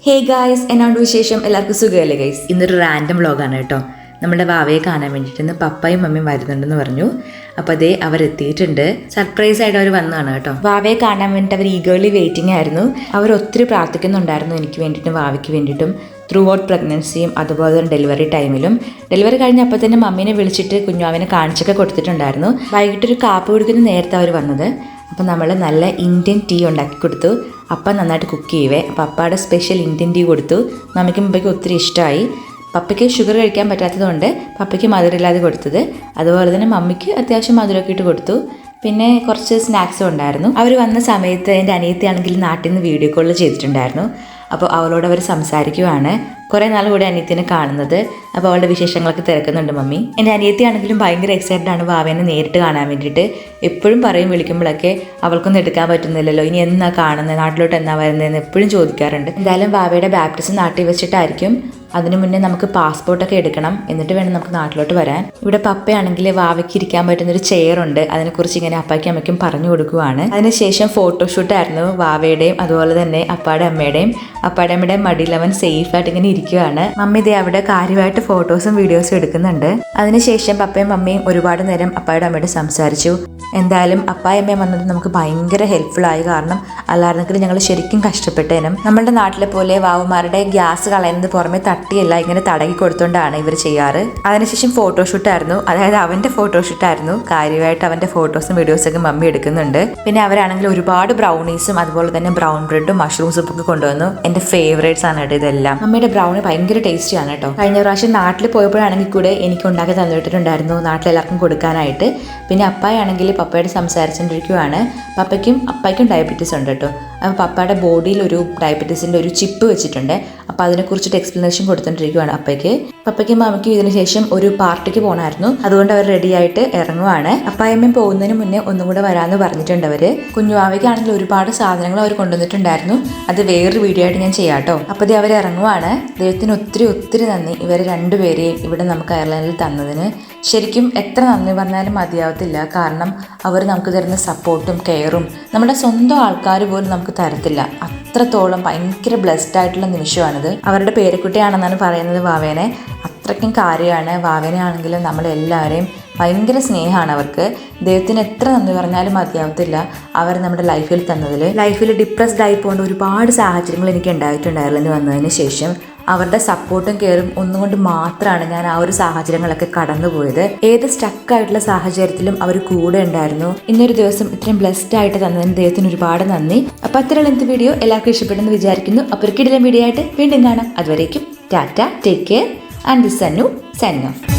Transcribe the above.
Hey guys, എന്നാണ്ട് വിശേഷം? എല്ലാവർക്കും സുഖമല്ലേ ഗൈസ്? ഇന്നൊരു റാൻഡം വ്ളോഗാണ് കേട്ടോ. നമ്മുടെ വാവയെ കാണാൻ വേണ്ടിയിട്ട് ഇന്ന് പപ്പായും മമ്മിയും വരുന്നുണ്ടെന്ന് പറഞ്ഞു. അപ്പോൾ അതേ അവരെത്തിയിട്ടുണ്ട്. സർപ്രൈസ് ആയിട്ട് അവർ വന്നതാണ് കേട്ടോ. വാവയെ കാണാൻ വേണ്ടിയിട്ട് അവർ ഈഗേർലി വെയിറ്റിംഗ് ആയിരുന്നു. അവർ ഒത്തിരി പ്രാർത്ഥിക്കുന്നുണ്ടായിരുന്നു എനിക്ക് വേണ്ടിയിട്ടും വാവയ്ക്ക് വേണ്ടിയിട്ടും ത്രൂ ഔട്ട് പ്രഗ്നൻസിയും അതുപോലെ തന്നെ ഡെലിവറി ടൈമിലും. ഡെലിവറി കഴിഞ്ഞപ്പോൾ തന്നെ മമ്മീനെ വിളിച്ചിട്ട് കുഞ്ഞുവാവിനെ കാണിച്ചൊക്കെ കൊടുത്തിട്ടുണ്ടായിരുന്നു. വൈകിട്ടൊരു കാപ്പി കുടിക്കുന്ന നേരത്തെ അവർ വന്നത്. അപ്പോൾ നമ്മൾ നല്ല ഇന്ത്യൻ ടീ ഉണ്ടാക്കി കൊടുത്തു. അപ്പ നന്നായിട്ട് കുക്ക് ചെയ്യുവേ. അപ്പോൾ അപ്പയുടെ സ്പെഷ്യൽ ഇന്ത്യൻ ടീ കൊടുത്തു. മമ്മിക്കും പപ്പയ്ക്കും ഒത്തിരി ഇഷ്ടമായി. പപ്പയ്ക്ക് ഷുഗർ കഴിക്കാൻ പറ്റാത്തതുകൊണ്ട് പപ്പയ്ക്ക് മധുരമില്ലാതെ കൊടുത്തത്. അതുപോലെ തന്നെ മമ്മിക്ക് അത്യാവശ്യം മധുരമൊക്കെ ഇട്ട് കൊടുത്തു. പിന്നെ കുറച്ച് സ്നാക്സും ഉണ്ടായിരുന്നു. അവർ വന്ന സമയത്ത് എൻ്റെ അനിയത്തിയാണെങ്കിൽ നാട്ടിൽ നിന്ന് വീഡിയോ കോൾ ചെയ്തിട്ടുണ്ടായിരുന്നു. അപ്പോൾ അവളോട് അവർ സംസാരിക്കുവാണ്. കുറേ നാൾ കൂടെ അനിയത്തിനെ കാണുന്നത്. അപ്പോൾ അവളുടെ വിശേഷങ്ങളൊക്കെ തിരക്കുന്നുണ്ട് മമ്മി. എൻ്റെ അനിയത്തിയാണെങ്കിലും ഭയങ്കര എക്സൈറ്റഡ് ആണ് വാവേനെ നേരിട്ട് കാണാൻ വേണ്ടിയിട്ട്. എപ്പോഴും പറയും വിളിക്കുമ്പോഴൊക്കെ അവൾക്കൊന്നും എടുക്കാൻ പറ്റുന്നില്ലല്ലോ, ഇനി എന്നാ കാണുന്നത്, നാട്ടിലോട്ട് എന്നാ വരുന്നതെന്ന് എപ്പോഴും ചോദിക്കാറുണ്ട്. എന്തായാലും വാവയുടെ ബാപ്റ്റിസം നാട്ടിൽ വെച്ചിട്ടായിരിക്കും. അതിനു മുന്നേ നമുക്ക് പാസ്പോർട്ടൊക്കെ എടുക്കണം, എന്നിട്ട് വേണം നമുക്ക് നാട്ടിലോട്ട് വരാൻ. ഇവിടെ പപ്പയാണെങ്കിൽ വാവയ്ക്ക് ഇരിക്കാൻ പറ്റുന്നൊരു ചെയറുണ്ട്. അതിനെക്കുറിച്ച് ഇങ്ങനെ അപ്പയ്ക്കും അമ്മയ്ക്കും പറഞ്ഞു കൊടുക്കുവാണ്. അതിനുശേഷം ഫോട്ടോഷൂട്ടായിരുന്നു വാവയുടെയും അതുപോലെ തന്നെ അപ്പാടെ അമ്മയുടെയും. അപ്പാടെ അമ്മയുടെയും മടിയിൽ അവൻ സേഫായിട്ട് ഇങ്ങനെ ഇരിക്കുവാണ്. മമ്മി ഇതേ അവിടെ കാര്യമായിട്ട് ഫോട്ടോസും വീഡിയോസും എടുക്കുന്നുണ്ട്. അതിനുശേഷം പപ്പയും മമ്മിയും ഒരുപാട് നേരം അപ്പായുടെ അമ്മയോട് സംസാരിച്ചു. എന്തായാലും അപ്പായും അമ്മയും വന്നത് നമുക്ക് ഭയങ്കര ഹെൽപ്ഫുൾ ആയി. കാരണം അല്ലായിരുന്നെങ്കിൽ ഞങ്ങൾ ശരിക്കും കഷ്ടപ്പെട്ടേനും. നമ്മളുടെ നാട്ടിലെ പോലെ വാവുമാരുടെ ഗ്യാസ് കളയുന്നത് പുറമെ തട്ടിയല്ല, ഇങ്ങനെ തടകി കൊടുത്തുകൊണ്ടാണ് ഇവർ ചെയ്യാറ്. അതിനുശേഷം ഫോട്ടോഷൂട്ടായിരുന്നു. അതായത് അവൻ്റെ ഫോട്ടോഷൂട്ടായിരുന്നു. കാര്യമായിട്ട് അവൻ്റെ ഫോട്ടോസും വീഡിയോസൊക്കെ മമ്മി എടുക്കുന്നുണ്ട്. പിന്നെ അവരാണെങ്കിൽ ഒരുപാട് ബ്രൗണീസും അതുപോലെ തന്നെ ബ്രൗൺ ബ്രെഡും മഷ്റൂം സൂപ്പൊക്കെ കൊണ്ടുവന്നു. എൻ്റെ ഫേവറേറ്റ്സ് ആണ് കേട്ടോ ഇതെല്ലാം. മമ്മിയുടെ ബ്രൗണി ഭയങ്കര ടേസ്റ്റിയാണ് കേട്ടോ. കഴിഞ്ഞ പ്രാവശ്യം നാട്ടിൽ പോയപ്പോഴാണെങ്കിൽ കൂടെ എനിക്ക് ഉണ്ടാക്കി തന്നിട്ടുണ്ടായിരുന്നു നാട്ടിലെല്ലാവർക്കും കൊടുക്കാനായിട്ട്. പിന്നെ അപ്പായാണെങ്കിൽ പപ്പയോട് സംസാരിച്ചുകൊണ്ടിരിക്കുവാണ്. അപ്പയ്ക്കും ഡയബറ്റീസ് ഉണ്ട് കേട്ടോ. അപ്പോൾ പപ്പയുടെ ബോഡിയിൽ ഒരു ഡയബറ്റീസിൻ്റെ ഒരു ചിപ്പ് വെച്ചിട്ടുണ്ട്. അപ്പോൾ അതിനെക്കുറിച്ചിട്ട് എക്സ്പ്ലനേഷൻ കൊടുത്തുകൊണ്ടിരിക്കുവാണ് പപ്പയ്ക്കും മമ്മിക്കും. ഇതിന് ശേഷം ഒരു പാർട്ടിക്ക് പോകണമായിരുന്നു. അതുകൊണ്ട് അവർ റെഡി ആയിട്ട് ഇറങ്ങുവാണ്. അപ്പായമ്മയും പോകുന്നതിന് മുന്നേ ഒന്നും കൂടെ വരാമെന്ന് പറഞ്ഞിട്ടുണ്ട് അവർ. കുഞ്ഞുവാവയ്ക്കാണെങ്കിൽ ഒരുപാട് സാധനങ്ങൾ അവർ കൊണ്ടുവന്നിട്ടുണ്ടായിരുന്നു. അത് വേറൊരു വീഡിയോ ആയിട്ട് ഞാൻ ചെയ്യാം കേട്ടോ. അപ്പോൾ അവർ ഇറങ്ങുവാണ്. ദൈവത്തിന് ഒത്തിരി നന്ദി ഇവർ രണ്ടുപേരെയും ഇവിടെ നമുക്ക് അയർലൻഡിൽ തന്നതിന്. ശരിക്കും എത്ര നന്ദി പറഞ്ഞാലും മതിയാവത്തില്ല. കാരണം അവർ നമുക്ക് തരുന്ന സപ്പോർട്ടും കെയറും നമ്മുടെ സ്വന്തം ആൾക്കാർ പോലും നമുക്ക് തരത്തില്ല. അത്രത്തോളം ഭയങ്കര ബ്ലെസ്ഡ് ആയിട്ടുള്ള നിമിഷമാണിത്. അവരുടെ പേരക്കുട്ടിയാണെന്നാണ് പറയുന്നത് വാവേനെ. അത്രയ്ക്കും കാര്യമാണ്. വാവേനെ ആണെങ്കിലും നമ്മളെല്ലാവരെയും ഭയങ്കര സ്നേഹമാണ് അവർക്ക്. ദൈവത്തിന് എത്ര നന്ദി പറഞ്ഞാലും മതിയാവത്തില്ല അവർ നമ്മുടെ ലൈഫിൽ തന്നതിൽ. ലൈഫിൽ ഡിപ്രസ്ഡ് ആയി പോകേണ്ട ഒരുപാട് സാഹചര്യങ്ങൾ എനിക്ക് ഉണ്ടായിട്ടുണ്ടായിരുന്നു വന്നതിന് ശേഷം. അവരുടെ സപ്പോർട്ടും കെയറും ഒന്നുകൊണ്ട് മാത്രമാണ് ഞാൻ ആ ഒരു സാഹചര്യങ്ങളൊക്കെ കടന്നുപോയത്. ഏത് സ്റ്റക്കായിട്ടുള്ള സാഹചര്യത്തിലും അവർ കൂടെ ഉണ്ടായിരുന്നു. ഇന്നൊരു ദിവസം ഇത്രയും ബ്ലെസ്ഡ് ആയിട്ട് തന്നതിന് ദൈവത്തിന് ഒരുപാട് നന്ദി. അപ്പോൾ അത്രയുള്ള ഇന്നത്തെ വീഡിയോ എല്ലാവർക്കും ഇഷ്ടപ്പെട്ടെന്ന് വിചാരിക്കുന്നു. അപ്പോൾ ഒരു കിടിലൻ വീഡിയോ ആയിട്ട് വീണ്ടും കാണാം. അതുവരേക്കും tata, take care, and this Sannu signing of.